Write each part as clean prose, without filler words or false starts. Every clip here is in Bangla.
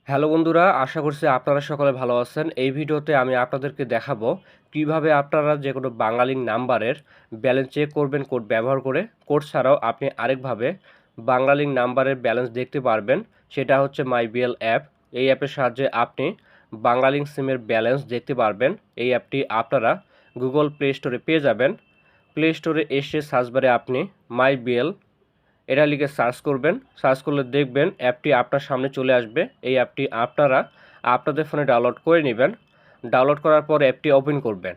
হ্যালো বন্ধুরা, আশা করছি আপনারা সকলে ভালো আছেন। এই ভিডিওতে আমি আপনাদেরকে দেখাবো কিভাবে আপনারা যে কোনো বাংলালিংক নাম্বারের ব্যালেন্স চেক করবেন কোড ব্যবহার করে। কোড ছাড়াও আপনি আরেকভাবে বাংলালিংক নাম্বারের ব্যালেন্স দেখতে পারবেন, সেটা হচ্ছে মাই বিএল অ্যাপ। এই অ্যাপের সাহায্যে আপনি বাংলালিংক সিমের ব্যালেন্স দেখতে পারবেন। এই অ্যাপটি আপনারা গুগল প্লে স্টোরে পেয়ে যাবেন। প্লে স্টোরে এসে সার্চ বারে আপনি মাই বিএল এটা লিখে সার্চ করবেন। সার্চ করলে দেখবেন অ্যাপটি আপনার সামনে চলে আসবে। এই অ্যাপটি আপনারা আপনাদের ফোনে ডাউনলোড করে নেবেন। ডাউনলোড করার পর অ্যাপটি ওপেন করবেন।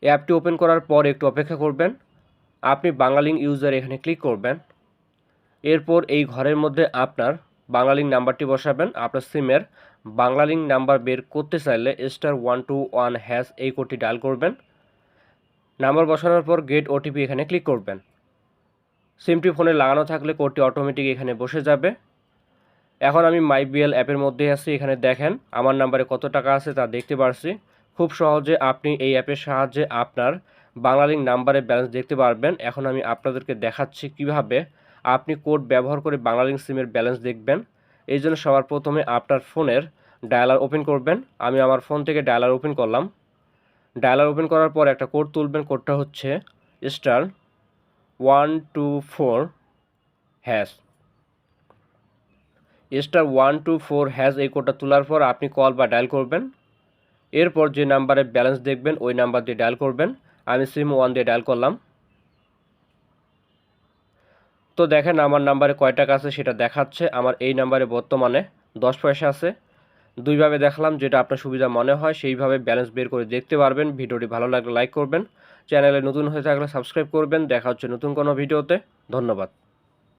এই অ্যাপটি ওপেন করার পর একটু অপেক্ষা করবেন। আপনি বাংলালিংক ইউজার এখানে ক্লিক করবেন। এরপর এই ঘরের মধ্যে আপনার বাংলালিংক নাম্বারটি বসাবেন। আপনার সিমের বাংলালিংক নাম্বার বের করতে চাইলে *121# এই কোডটি ডায়াল করবেন। নাম্বার বসানোর পর গেট ওটিপি এখানে ক্লিক করবেন। সিমটি ফোনে লাগানো থাকলে কোডটি অটোমেটিক এখানে বসে যাবে। এখন আমি মাই বিএল অ্যাপের মধ্যে আছি। এখানে দেখেন আমার নাম্বারে কত টাকা আছে তা দেখতে পারছি। খুব সহজে আপনি এই অ্যাপের সাহায্যে আপনার বাংলালিংক নাম্বারের ব্যালেন্স দেখতে পারবেন। এখন আমি আপনাদেরকে দেখাচ্ছি কিভাবে আপনি কোড ব্যবহার করে বাংলালিংক সিমের ব্যালেন্স দেখবেন। এই জন্য সবার প্রথমে আপনার ফোনের ডায়ালার ওপেন করবেন। আমি আমার ফোন থেকে ডায়ালার ওপেন করলাম। ডায়ালার ওপেন করার পর একটা কোড তুলবেন। কোডটা হচ্ছে *124#। *124# এই কোডটা তোলার পর আপনি কল বা ডায়াল করবেন। এরপর যে নাম্বারে ব্যালেন্স দেখবেন ওই নাম্বার দিয়ে ডায়াল করবেন। আমি সিম 1 দিয়ে ডায়াল করলাম। তো দেখেন আমার নাম্বারে কয় টাকা আছে সেটা দেখাচ্ছে। আমার এই নাম্বারে বর্তমানে 10 পয়সা আছে। দুইভাবে দেখালাম, যেটা আপনার সুবিধা মনে হয় সেইভাবে ব্যালেন্স বের করে দেখতে পারবেন। ভিডিওটি ভালো লাগলে লাইক করবেন, চ্যানেলে নতুন হয়ে থাকলে সাবস্ক্রাইব করবেন। দেখা হচ্ছে নতুন কোনো ভিডিওতে। ধন্যবাদ।